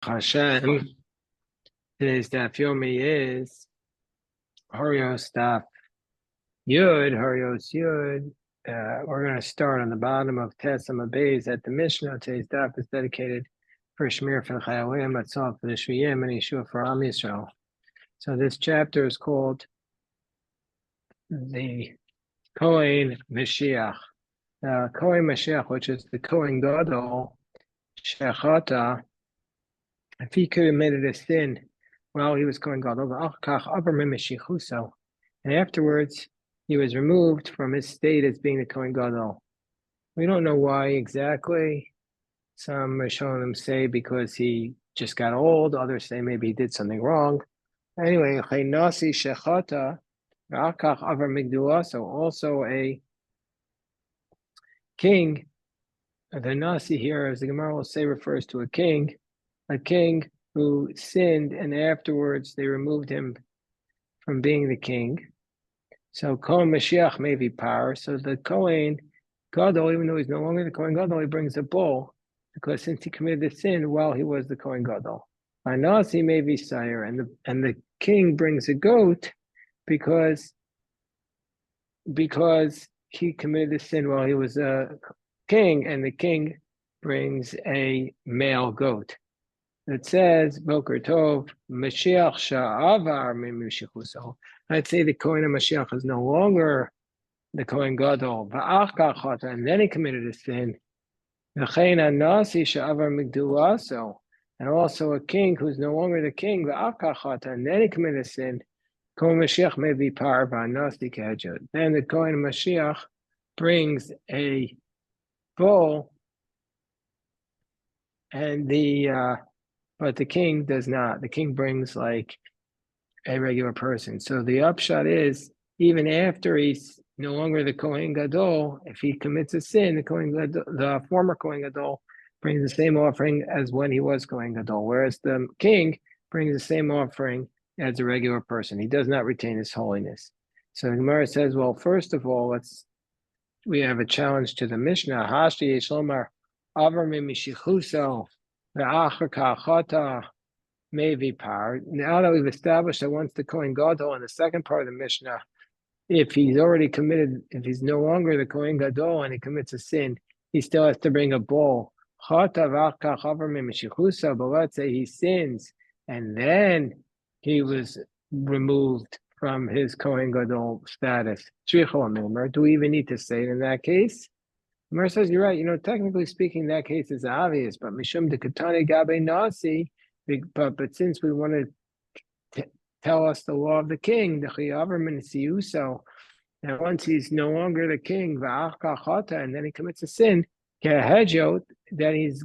Hashem. Today's daf yomi is Horayos daf Horayos Yud. We're going to start on the bottom of Tesam Abayz at the Mishnah. Today's daf is dedicated for Shmir for the Chayalim, Matzah for the Shviyim, and Yeshua for Am Yisrael. So this chapter is called the Kohen Mashiach. Kohen Mashiach, which is the Kohen Gadol, Shechata, if he committed a sin while he was Kohen Gadol, and afterwards he was removed from his state as being the Kohen Gadol. We don't know why exactly. Some Rishonim say because he just got old. Others say maybe he did something wrong. Anyway, Shechata, so also a king. The Nasi here, as the Gemara will say, refers to a king who sinned, and afterwards they removed him from being the king. So Kohen Mashiach may be power. So the Kohen Gadol, even though he's no longer the Kohen Gadol, he brings a bull, because since he committed the sin while he was the Kohen Gadol. By Nasi may be sire, and the king brings a goat because he committed the sin while he was a king, and the king brings a male goat. It says, Boker Tov, Mashiach Sha'avar Mimshichuso. I'd say the Kohen of Mashiach is no longer the Kohen Gadol, and then he committed a sin. And also a king who's no longer the king, and then he committed a sin. Kohen Mashiach may be power by Nasi Kajot. Then the Kohen Mashiach brings a bull, and but the king does not. The king brings like a regular person. So the upshot is, even after he's no longer the Kohen Gadol, if he commits a sin, the former Kohen Gadol brings the same offering as when he was Kohen Gadol, whereas the king brings the same offering as a regular person. He does not retain his holiness. So the Gemara says, well, first of all, we have a challenge to the Mishnah. Hashi Yeshlomar Avar Mishichuso. May be power. Now that we've established that once the Kohen Gadol in the second part of the Mishnah, if he's already committed, if he's no longer the Kohen Gadol and he commits a sin, he still has to bring a bull. But let's say he sins and then he was removed from his Kohen Gadol status. Do we even need to say it in that case? Mer says, you're right. Technically speaking, that case is obvious, but Mishum de Katane Gabe Nasi, but since we want to tell us the law of the king, the Chiyavarman Siuso, and once he's no longer the king, and then he commits a sin, that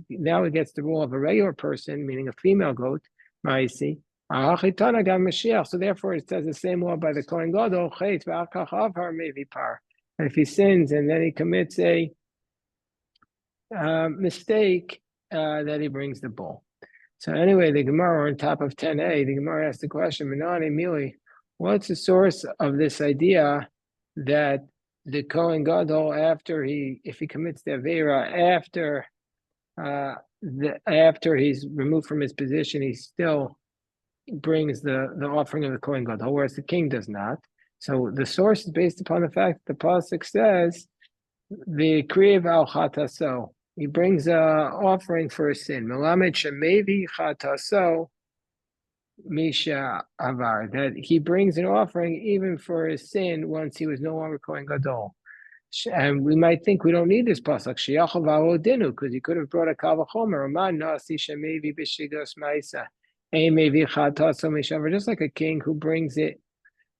now he gets the rule of a regular person, meaning a female goat, Maisi. So therefore it says the same law by the Kohen Gadol, maybe par. And if he sins and then he commits a mistake, that he brings the bull. So anyway, the Gemara on top of 10a, the Gemara asked the question, Minani Mili, what's the source of this idea that the Kohen Gadol, if he commits the Avera after he's removed from his position, he still brings the offering of the Kohen Gadol, whereas the king does not. So the source is based upon the fact that the pasuk says, the Kriv al Chataso, he brings an offering for a sin. Melamed shemevi chataso misha avar, that he brings an offering even for his sin once he was no longer Kohen Gadol. And we might think we don't need this pasuk sheyachav alodinu, because he could have brought a kal v'chomer. Aman nasi shemevi b'shigas ma'isa mevi chataso misha avar, just like a king who brings it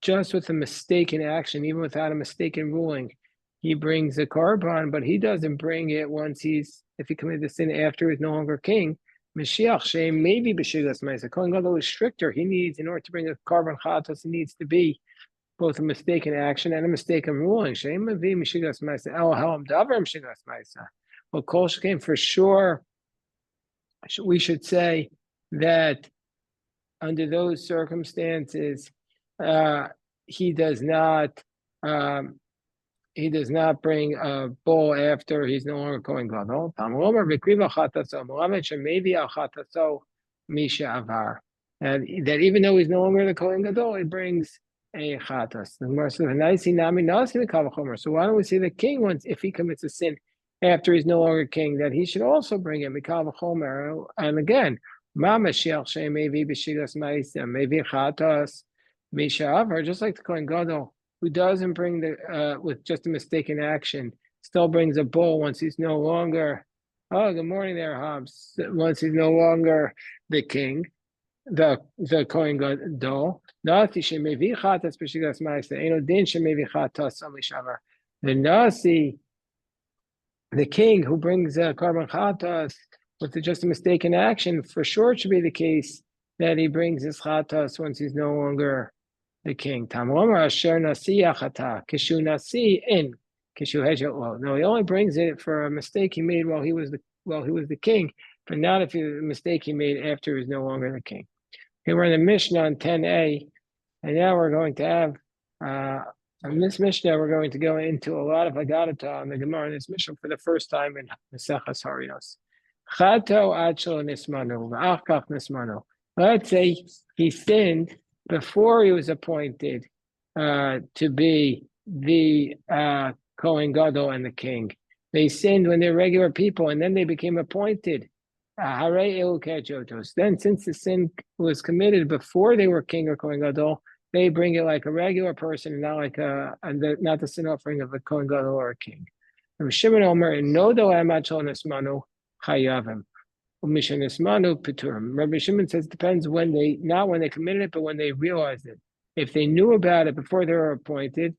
just with a mistaken action, even without a mistaken ruling. He brings a korban, but he doesn't bring it if he committed the sin after he's no longer king. Mashiach Shem maybe b'shigas ma'isa. Kohen Gadol is stricter. He needs, in order to bring a korban chatos, he needs to be both a mistaken action and a mistaken ruling. Shem mavi b'shigas ma'isa. El halam davar b'shigas ma'isa. Well, kol shekain, for sure, we should say that under those circumstances, he does not bring a bull after he's no longer Kohen Gadol. Misha Avar. And that even though he's no longer the Kohen Gadol, he brings a chatas. So why don't we say the king, once if he commits a sin after he's no longer king, that he should also bring it mikal v'chomer? And again, ma mashiach she'mevi b'shigas ma'isa maybe chatas misha avar, just like the Kohen Gadol who doesn't bring the with just a mistaken action, still brings a bull once he's no longer. Oh, good morning there, Hobbs. Once he's no longer the king, the Kohen Gadol. Nasi shemevi chatas b'shigas ma'isa eno din shemevi chatas amishavar. The Nasi, the king who brings carbon chatas with just a mistaken action, for sure it should be the case that he brings his chatas once he's no longer the king. Tamomar asher nasi yachata kishu nasi in kishu hejet lo. No, he only brings it for a mistake he made while he was the king, but not if a mistake he made after he was no longer the king. Okay, we're in the Mishnah on 10a, and now we're going to have in this Mishnah we're going to go into a lot of Agadata on the Gemara in this Mishnah for the first time in Maseches Horayos. Chato achol nismanu v'achkach nismanu. Let's say he sinned before he was appointed to be the Kohen Gadol and the king. They sinned when they're regular people, and then they became appointed. Then, since the sin was committed before they were king or Kohen Gadol, they bring it like a regular person, and not like not the sin offering of a Kohen Gadol or a king. Rabbi Shimon Omer, nodo amachol nesmanu chayavim. Rabbi Shimon says it depends not when they committed it, but when they realized it. If they knew about it before they were appointed,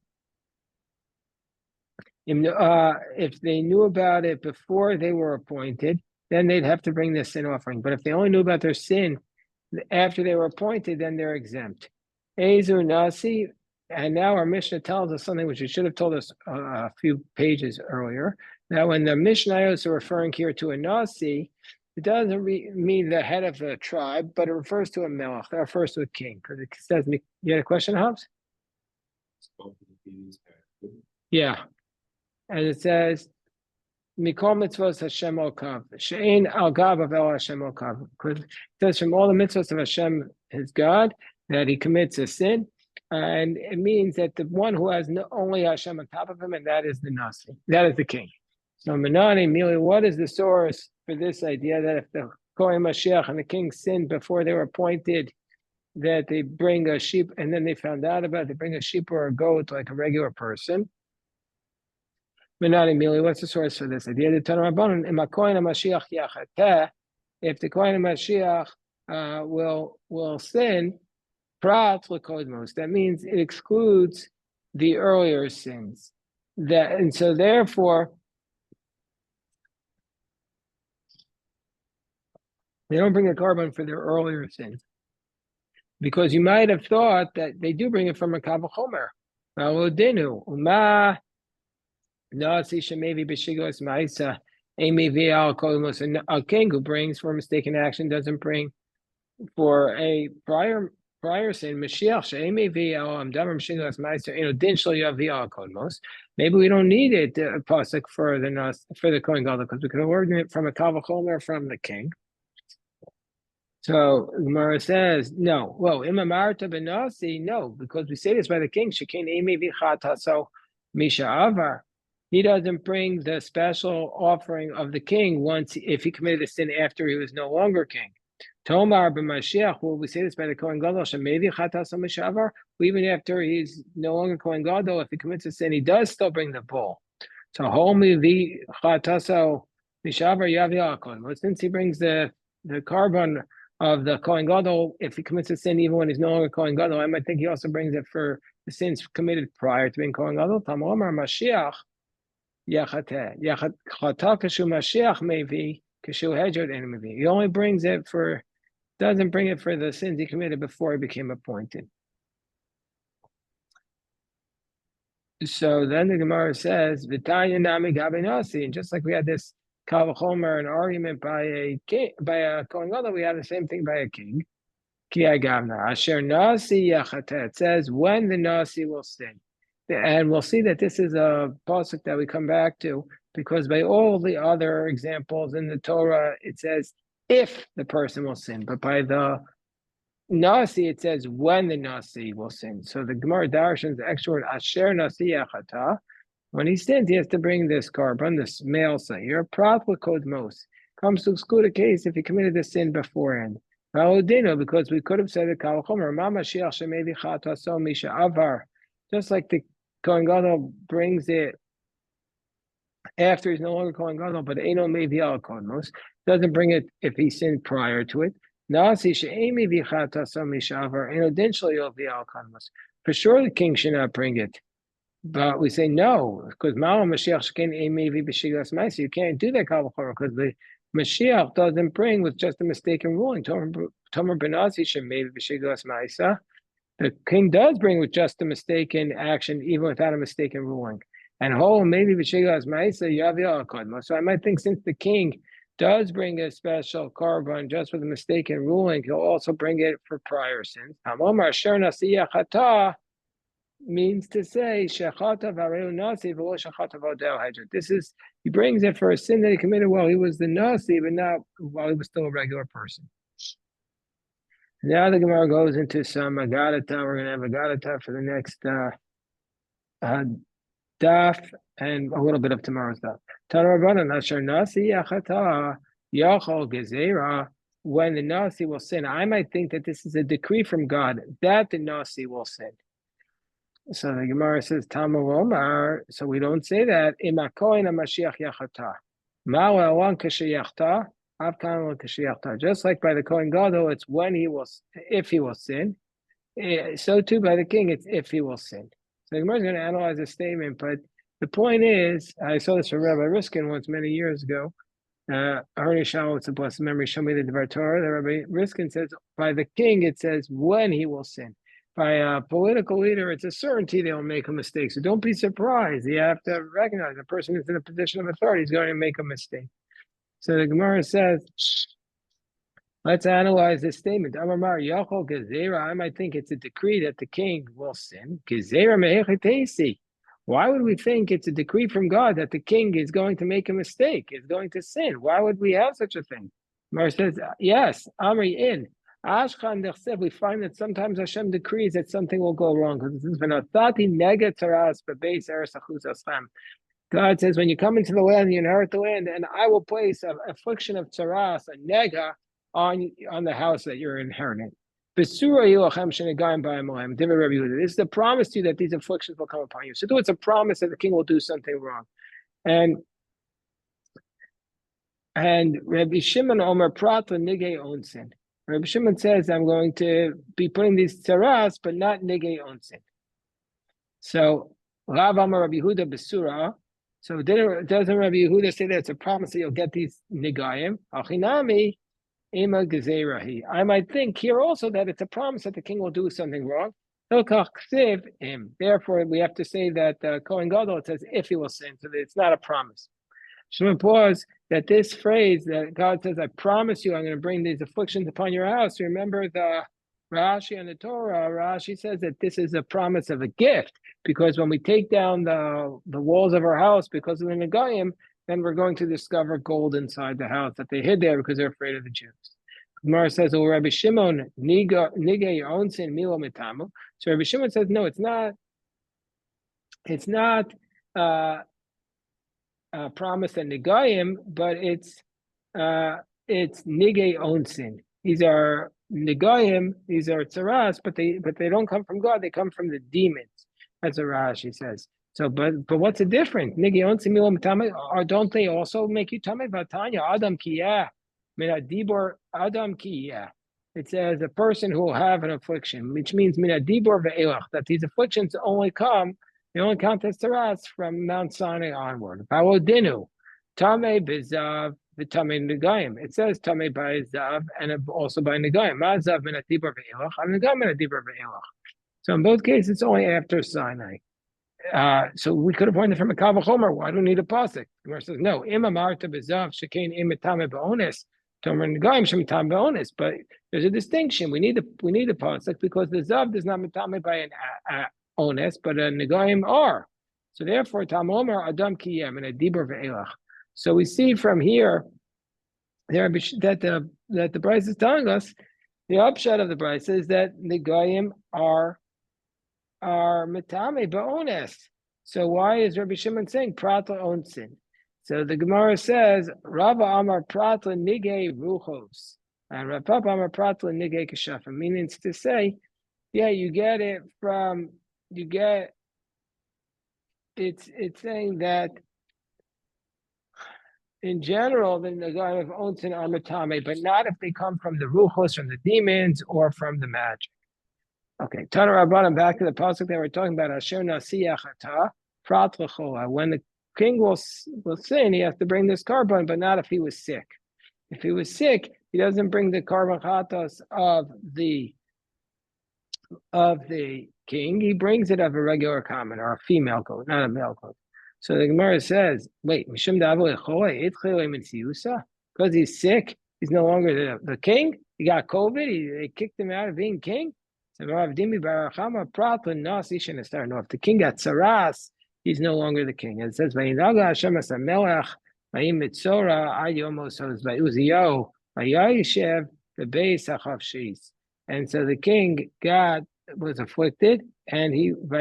if they knew about it before they were appointed, then they'd have to bring the sin offering. But if they only knew about their sin after they were appointed, then they're exempt. Ezu Nasi, and now our Mishnah tells us something which it should have told us a few pages earlier. Now, when the Mishnayos are referring here to a Nasi, it doesn't mean the head of the tribe, but it refers to a melech. That refers to a king. Because it says, you had a question, Hobbs? Yeah. And it says, Mikol mitzvos Hashem okav, she'ein al gav of el Hashem okav. It says from all the mitzvos of Hashem, his God, that he commits a sin, and it means that the one who has only Hashem on top of him, and that is the Nasi, that is the king. So Menani, Mili, what is the source for this idea that if the Kohen Mashiach and the king sinned before they were appointed, that they bring a sheep, and then they found out about it, they bring a sheep or a goat like a regular person? Menani, Mili, what's the source for this idea? If the Kohen Mashiach will sin, Prat l'kodmos. That means it excludes the earlier sins. And so therefore, they don't bring a carbon for their earlier sins. Because you might have thought that they do bring it from a kavachomer. A king who brings for mistaken action doesn't bring for a prior sin. Maybe we don't need it pasuk for the Kohen Gadol because we can learn it from a kavachomer from the king. So Gemara says no. Well, imamarta benasi, no, because we say this by the king. Shekin emevi chataso misha avar. He doesn't bring the special offering of the king if he committed a sin after he was no longer king. Tomar b'Mashiach, will we say this by the Kohen Gadol? Shemevi chatas mishavar. Even after he's no longer Kohen Gadol, if he commits a sin, he does still bring the bull. So homi the chataso mishavar yavi alkon. Well, since he brings the carbon of the Kohen Gadol, if he commits a sin even when he's no longer Kohen Gadol, I might think he also brings it for the sins committed prior to being Kohen Gadol. Tamomar Mashiach yachateh yachatah kashu Mashiach maybe kashu hejod and maybe he only brings it doesn't bring it for the sins he committed before he became appointed. So then the Gemara says, "V'tanya nami gabe nasi," and just like we had this Kal Chomer, an argument by a Kohen Gadol, we have the same thing by a king. Ki agavna asher nasi yachateh. It says when the nasi will sin, and we'll see that this is a pasuk that we come back to because by all the other examples in the Torah, it says if the person will sin, but by the Nasi, it says when the Nasi will sin. So the Gemara Darshan's the extra word Asher Nasi Yachata. When he sins, he has to bring this carbon, this male here. Prat code most comes to exclude a case if he committed the sin beforehand. Because we could have said the Kalachomer, Mama Shiach Shemedi Chata So Misha Avar, just like the Kohen Gadol brings it after he's no longer Kohen Gadol, but Eino Mevi Al Kodmos, doesn't bring it if he sinned prior to it. Nasi She'emi Vichata So Misha Avar, Eino Din Shlo Yovi Al Kodmos. For sure, the king should not bring it. But we say no, because Ma'al Mashiach Sheken Emevi B'Shigas Ma'aseh. You can't do that Kavachor because the Mashiach doesn't bring with just a mistaken ruling. Tomer Benasi Shemevi B'Shigas Ma'aseh. The king does bring with just a mistaken action, even without a mistaken ruling. And whole maybe B'Shigas Ma'aseh Yavi Al Kodma. So I might think since the king does bring a special carbon just with a mistaken ruling, he'll also bring it for prior sins. Hamomar Asher Nasi Yachata means to say shechata v'areu nasi v'lo shechata v'odeo hydra. This is, he brings it for a sin that he committed while he was the nasi, but not while he was still a regular person. Now the Gemara goes into some agadata. We're going to have agadata for the next daf and a little bit of tomorrow's daf. Tanarabbanan asher nasi yachata yachol gezerah. When the nasi will sin, I might think that this is a decree from God that the nasi will sin. So the Gemara says, Tamu Omar, so we don't say that. Imakoin Mashiach Yachata. Ma'awan Kashiyachta, Avkan Kashiyachta. Just like by the Kohen Gadol, it's when he will, if he will sin. So too by the king, it's if he will sin. So the Gemara is going to analyze the statement, but the point is, I saw this from Rabbi Riskin once many years ago. Harney Shal, it's a blessed memory, show me the Dvar Torah. The Rabbi Riskin says, by the king, it says when he will sin. By a political leader, it's a certainty they'll make a mistake. So don't be surprised. You have to recognize a person who's in a position of authority is going to make a mistake. So the Gemara says, let's analyze this statement. Amar Yachol Gezerah. I might think it's a decree that the king will sin. Gezerah Mehechetesi. Why would we think it's a decree from God that the king is going to make a mistake, is going to sin? Why would we have such a thing? Gemara says, yes, Amri in. We find that sometimes Hashem decrees that something will go wrong. God says, when you come into the land, you inherit the land, and I will place an affliction of tzaras, a nega, on the house that you're inheriting. This is the promise to you that these afflictions will come upon you. So it's a promise that the king will do something wrong. And Rabbi Shimon Omer Prat Nigei Onsin. Rabbi Shimon says, I'm going to be putting these tzaras, but not nigei onsin. So, Rav Amar Rabbi Yehuda Besura. So, doesn't Rabbi Yehuda say that it's a promise that you'll get these nigayim? Achinami ema gezerahi. I might think here also that it's a promise that the king will do something wrong. Therefore, we have to say that Kohen Gadol, it says if he will sin, so that it's not a promise. Shimon implies that this phrase that God says, I promise you I'm going to bring these afflictions upon your house. Remember the Rashi and the Torah, Rashi says that this is a promise of a gift, because when we take down the walls of our house because of the Negayim, then we're going to discover gold inside the house that they hid there because they're afraid of the Jews. Gemara says, oh, Rabbi Shimon, nigay onsin milo mitamu. So Rabbi Shimon says, no, it's not promise and nigayim, but it's nigay onsin. These are nigayim, these are tzaras, but they don't come from God, they come from the demons. That's what Rashi says. So, but what's the difference? Nigay onsin milo mitame, or don't they also make you tame vatanya adam kiyah minadibor adam kiyah? It says a person who will have an affliction, which means minadibor ve'elach, that these afflictions only come. They only count as tzaras from Mount Sinai onward. Palodinu, Tameh Bizav, V'Tameh Negayim. It says Tameh by Zav and also by Negayim. Mazav min Adibur ve'elach, and Negayim min Adibur ve'elach. So in both cases, it's only after Sinai. So we could have pointed from a Kavachomer. Why do we need a pasuk? Gemara says no. Ima Marta Bizav Shekain Im Tameh Ba'onis. Tomer Negayim Shem Tameh Ba'onis. But there's a distinction. We need a pasuk because the Zav does not Tameh by an ones, but a negayim are. So therefore, Tam Omer Adam Kiyem and a Dibur Ve'elach. So we see from here that the Bryce is telling us, the upshot of the Bryce is that the Goyim are Matame Ba'ones. So why is Rabbi Shimon saying Pratla Onsin? So the Gemara says, Rava Amar Pratla Nige Ruchos. And Rav Papa Amar Pratla Nige Keshafim. Meaning to say, yeah, it's saying that in general, then the guy of Onsin are Matame, but not if they come from the Ruchos, from the demons, or from the magic. Okay, Tana Rabbanan, back to the pasuk that we're talking about. Asher Nasiyachata Prat L'chola. When the king will sin, he has to bring this carbon, but not if he was sick. If he was sick, he doesn't bring the carbon chatos of the king. He brings it of a regular common or a female goat, not a male goat. So the Gemara says, wait, Mishum Davo Lechola because he's sick, he's no longer the king. He got COVID. They kicked him out of being king. So if the king got saras, he's no longer the king. And it says, and so the king was afflicted, and he and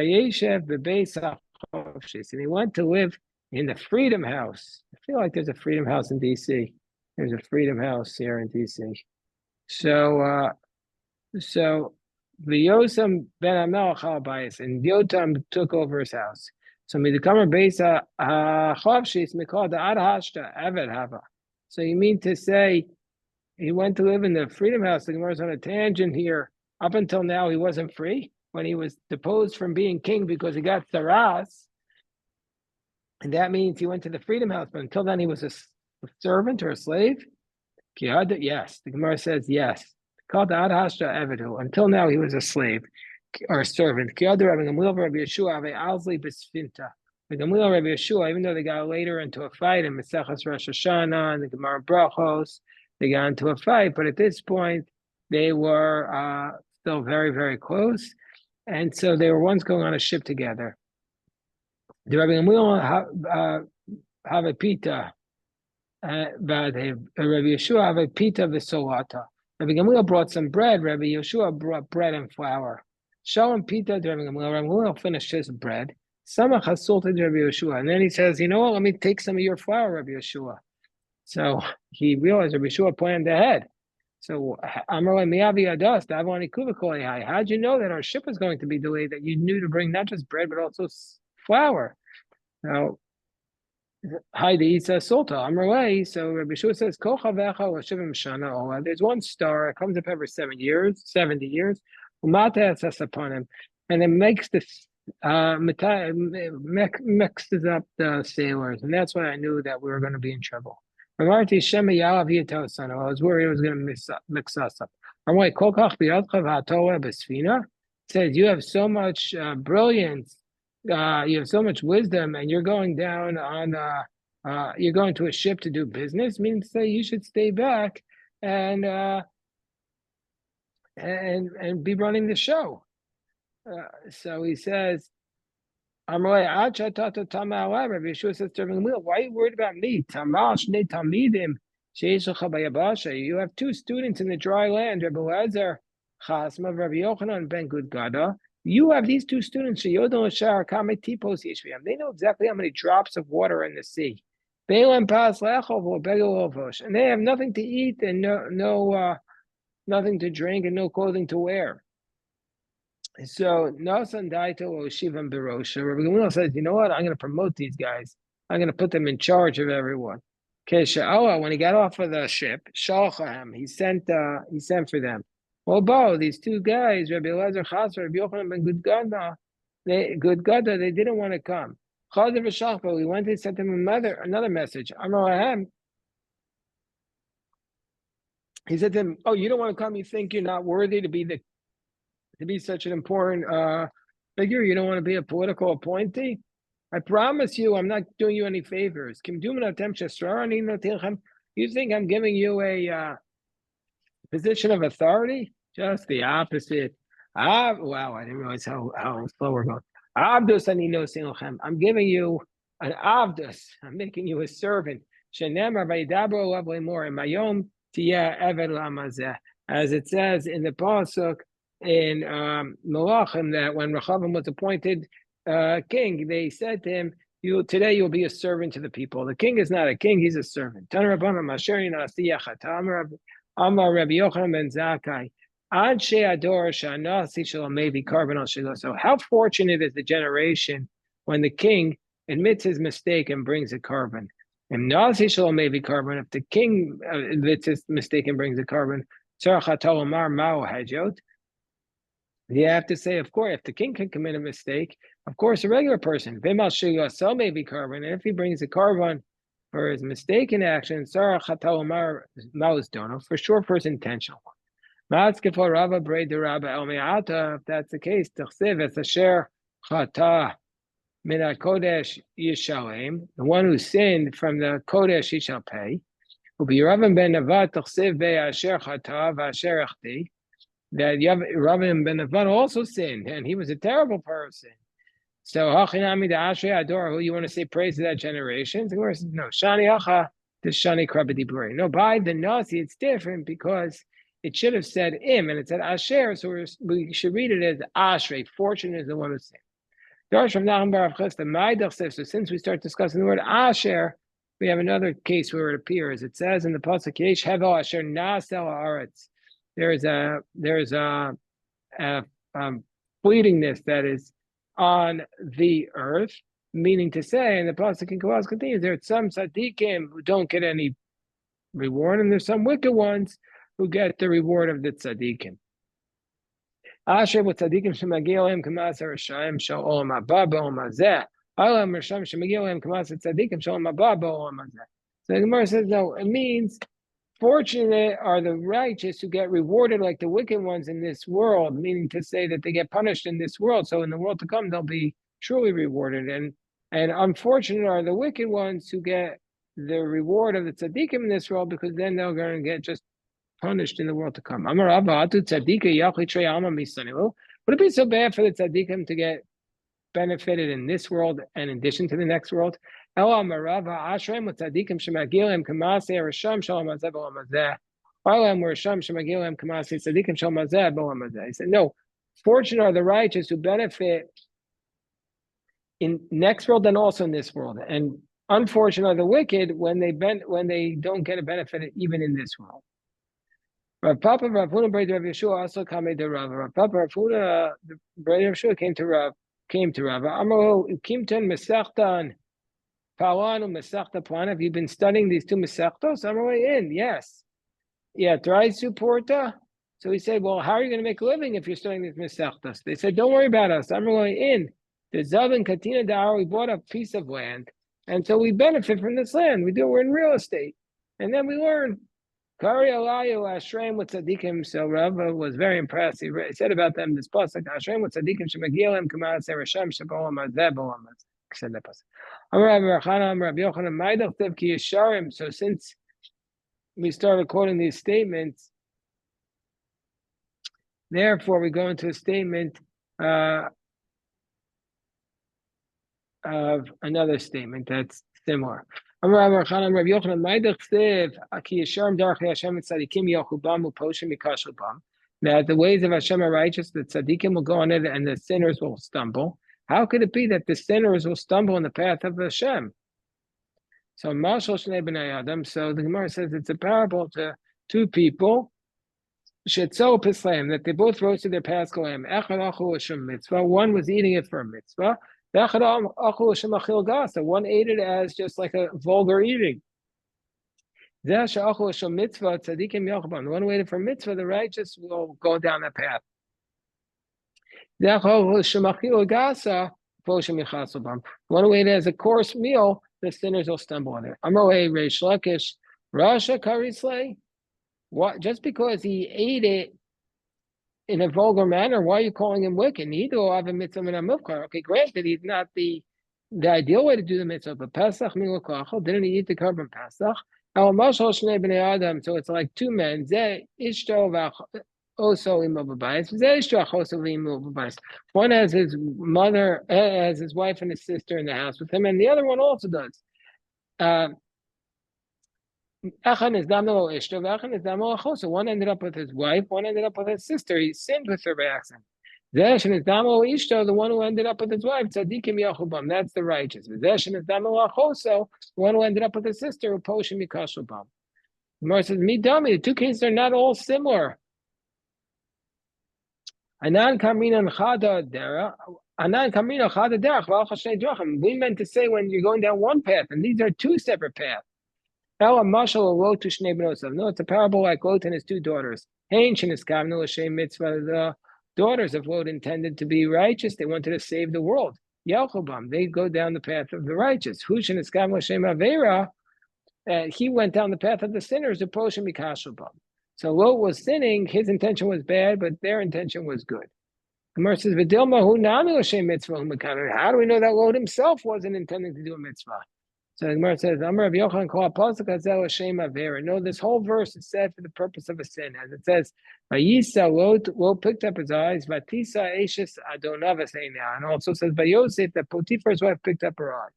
he went to live in the Freedom House. I feel like there's a Freedom House in DC. There's a Freedom House here in DC. So the Yosem ben Amelach Albayis, and Yotam took over his house. So midikamer beisa chavshis mikol da'ad hashta eved hava. So you mean to say he went to live in the Freedom House? The Gemara's on a tangent here. Up until now, he wasn't free when he was deposed from being king because he got saras, and that means he went to the Freedom House. But until then, he was a servant or a slave. Yes, the Gemara says yes. Called Ad Hashta Evidu. Until now, he was a slave or a servant. The Gamliel Rabbi Yeshua, even though they got later into a fight in Maseches Rosh Hashanah and the Gemara Brachos, they got into a fight. But at this point, they were still very, very close. And so they were once going on a ship together. The Rabbi Gamliel have a pita. Rabbi Yeshua have a pita v'solata. Rabbi Gamliel brought some bread. Rabbi Yeshua brought bread and flour. Shalom pita to Rabbi Gamliel. Rabbi Gamliel finished his bread. Samach hasulted Rabbi Yeshua. And then he says, you know what, let me take some of your flour, Rabbi Yeshua. So he realized Rabbi Yeshua planned ahead. So how'd you know that our ship was going to be delayed, that you knew to bring not just bread, but also flour? Now, hi, the Isa Sulta, Amrway. So Rabbi Shua says, there's one star, it comes up every 70 years, upon him, and it makes this mixes up the sailors, and that's when I knew that we were going to be in trouble. I was worried it was going to mix us up. It says you have so much brilliance, you have so much wisdom, and you're going down on you're going to a ship to do business. Means to say you should stay back and be running the show. So he says, Rabbi Yeshua says to him, why are you worried about me? You have two students in the dry land, Rabbi Lezer Chasma, Rabbi Yochanan ben Gudgada. You have these two students. They know exactly how many drops of water in the sea. And they have nothing to eat and nothing to drink and no clothing to wear. So Nasan Daito Shivam Birosha. Rabbi Gamliel says, you know what? I'm going to promote these guys. I'm going to put them in charge of everyone. Okay, when he got off of the ship, Shalchaham, he sent for them. Well, these two guys, Rabbi Elazar Chas, Rabbi Yochanan ben Gudgada, they didn't want to come. We went and sent them another message. He said to him, oh, you don't want to come? You think you're not worthy to be such an important figure? You don't want to be a political appointee? I promise you, I'm not doing you any favors. You think I'm giving you a position of authority? Just the opposite. Wow, I didn't realize how slow we're going. I'm giving you an avdus. I'm making you a servant. Shenemar vayidabro lav lemor mayom tiyeh eved lamazeh. As it says in the pasuk in Malachim that when Rechavam was appointed king, they said to him, today you'll be a servant to the people. The king is not a king, he's a servant. Amar Rabbi Yochanan ben Zakkai. So how fortunate is the generation when the king admits his mistake and brings a carbon? And if the king admits his mistake and brings a carbon, you have to say, of course, if the king can commit a mistake, of course, a regular person, may be carbon, and if he brings a carbon for his mistaken action, for sure for his intentional one. If that's the case, the one who sinned from the Kodesh he shall pay. That Rabban ben Avad also sinned, and he was a terrible person. So Hachinami the Ashrei Ador, who you want to say praise to that generation? The Gemara says, no, Shani Hacha, the Shani Krabadi. No, by the Nasi, it's different because it should have said im, and it said Asher, so we should read it as Ashrei. Fortune is the one who sinned. So since we start discussing the word Asher, we have another case where it appears. It says in the pasuk Yesh Hevel Asher Nasel Haaretz. There's a fleetingness that is on the earth, meaning to say, and the pasuk in Kavaz continues, there are some tzaddikim who don't get any reward, and there's some wicked ones who get the reward of the tzaddikim. Asher with tzaddikim shemagilem kamas harashayim shal olam haba b'olam hazeh. Olam rasham shemagilem kamas tzaddikim shal olam haba b'olam hazeh. So the Gemara says, no, it means fortunate are the righteous who get rewarded like the wicked ones in this world, meaning to say that they get punished in this world. So in the world to come, they'll be truly rewarded. And unfortunate are the wicked ones who get the reward of the tzaddikim in this world, because then they're going to get just punished in the world to come. Would it be so bad for the tzaddikim to get benefited in this world and in addition to the next world? He said, no, fortunate are the righteous who benefit in next world and also in this world, and unfortunate are the wicked when they don't get a benefit even in this world. Rav Papa Rav Huna Brei Rav Yeshua also came to Rav. Rav Papa Rav Huna the Brei Rav Yeshua came to Rav. Amaro Kimton Mesachtan Pawan Mesachta Plan. Have you been studying these two Mesachtos? Amaro in yes. Yeah, Traisu Porta. So he said, well, how are you going to make a living if you're studying these Mesachtos? They said, don't worry about us. Amaro in the Zav Katina Da'ar. We bought a piece of land, and so we benefit from this land. We're in real estate, and then we learn. Kari Alayu Ashreim with Tzadikim. So Rav was very impressed. He said about them this pasuk, Ashreim with Tzadikim Shemagilem Kamat Serashem Shabolam Azeh Bolam Azeh. Said that pasuk. Amar Rabbi Yochanan, Rabbi Yochanan Maidach Tev Ki Yesharim. So since we started quoting these statements, therefore we go into a statement of another statement that's similar. That the ways of Hashem are righteous, the tzaddikim will go on it, and the sinners will stumble. How could it be that the sinners will stumble in the path of Hashem? So Mashal Shnei B'nai Adam. So the Gemara says it's a parable to two people. Shetzo Pisleim, that they both roasted their Paschal lamb. Echad Achu Hashem mitzvah. One was eating it for a mitzvah. One ate it as just like a vulgar eating. One waited for mitzvah, the righteous will go down that path. One waited as a course meal, the sinners will stumble on it. What? Just because he ate it in a vulgar manner, why are you calling him wicked? Okay, granted, he's not the ideal way to do the mitzvah, but Pesach didn't he eat the carbon Pesach? So it's like two men. One has his mother, has his wife and his sister in the house with him, and the other one also does. Echan is damo ishto, v'echan is damo achoso. One ended up with his wife, one ended up with his sister. He sinned with her by accident. Zeshin is damo ishto, the one who ended up with his wife. Tzadikim yachubam, that's the righteous. Zeshin is damo achoso, the one who ended up with his sister. Uposhim mikashubam. The Gemara says, "Midami." The two cases are not all similar. Anan kaminan chada derech. Anan kamina chada derech. V'al drachim. We meant to say when you're going down one path, and these are two separate paths. Ela mashal Lot to shnei benosav. No, it's a parable like Lot and his two daughters. Hein sheniskavnu l'shem mitzvah. The daughters of Lot intended to be righteous. They wanted to save the world. Yelchobam. They go down the path of the righteous. Hu sheniskavnu l'shem avera. He went down the path of the sinners. Uposhem mikashubam. So Lot was sinning. His intention was bad, but their intention was good. Gemara says, "V'dilma hu nami l'shem mitzvah." How do we know that Lot himself wasn't intending to do a mitzvah? So the Gemara says, "Amar Rav Yochanan kol pasuk hazel l'shem avera." No, this whole verse is said for the purpose of a sin, as it says, "Vayisa Lot picked up his eyes, vatisa eshes adonav eseinah," and also says by Yosef that Potiphar's wife picked up her eyes.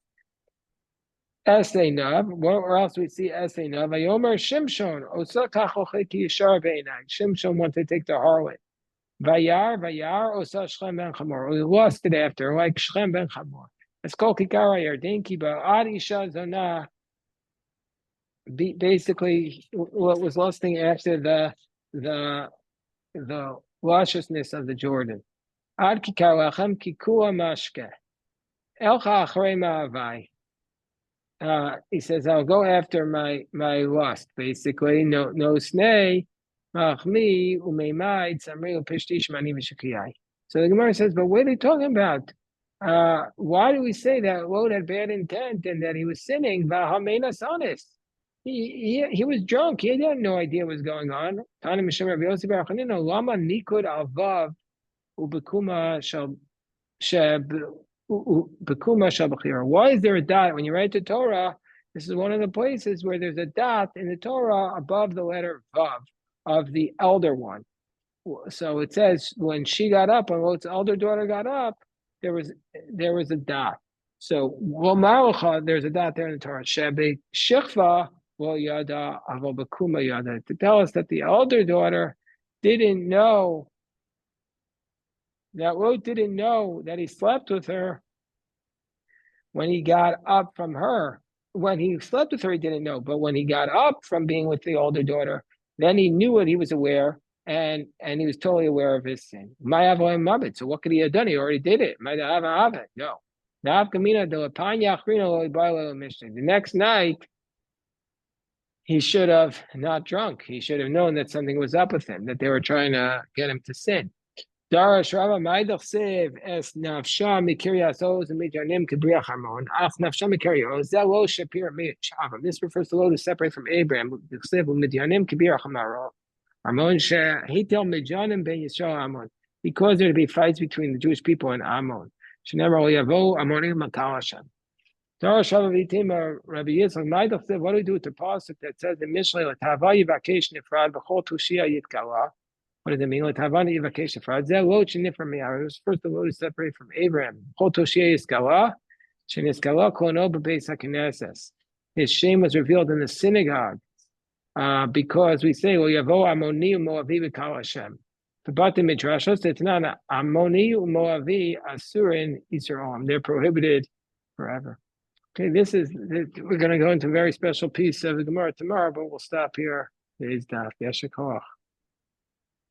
Eseinav, or else we see Eseinav. Vayomer Shimshon osa kachoche ki yishar beinai. Shimshon wanted to take the harlot. Vayar osa Shchem ben Chamor. He lost it after, like Shchem ben Chamor. Eskol kikara yarden ki ba'ad isha zona. Basically, what was lusting after the lusciousness of the Jordan. Ad kikar lachem kikua mashke. Elcha achrei ma'avai. He says, I'll go after my lust, basically. No snei, machmi, umeimai, tzamri, upishtish, mani, v'shekiyai. So the Gemara says, but what are they talking about? Why do we say that Lot had bad intent and that he was sinning? V'hameinas honest. He was drunk. He had no idea what was going on. Tani Mishem Rabbi Yossi bar Chanina, lama nikud alvav ubekuma sheb. Why is there a dot when you write the Torah? This is one of the places where there's a dot in the Torah above the letter Vav of the elder one. So it says when she got up, when Lot's elder daughter got up, there was a dot. So there's a dot there in the Torah. Shebe Shechva yada aval bekuma yada, to tell us that the elder daughter didn't know. That Lot didn't know that he slept with her when he got up from her. When he slept with her, he didn't know. But when he got up from being with the older daughter, then he knew it, he was aware, and he was totally aware of his sin. So what could he have done? He already did it. No. The next night, he should have not drunk. He should have known that something was up with him, that they were trying to get him to sin. Darash Rava Maidach Sev Es Nafsha Mikirias Oz and Midyanim Kibriach Harmon Ach Nafsha Mikirios Zelo Shapir Shavam. This refers to Lot to separate from Abraham. Sev Midyanim Kibriach Harmon Hitel Midyanim Ben Yisrael Amon. He caused there to be fights between the Jewish people and Ammon. Shenever Yavo Amonim Makal Hashem. Darash Rava Vitima Rabbi Yitzchak Maidach Sev. What do we do with the pasuk that says in Mishlei Latava Yivakesh Nifrad B'chol Tushia Yitkala? What does it mean? It was first the Lot is separated from Abraham. His shame was revealed in the synagogue because we say, well, Yavo Amoni Moavi B'Kal Hashem. The Bate Midrashos, it's not Amoni Moavi Asurin Yisrael. They're prohibited forever. Okay, we're going to go into a very special piece of the Gemara tomorrow, but we'll stop here. Today's daf. Yeshakach.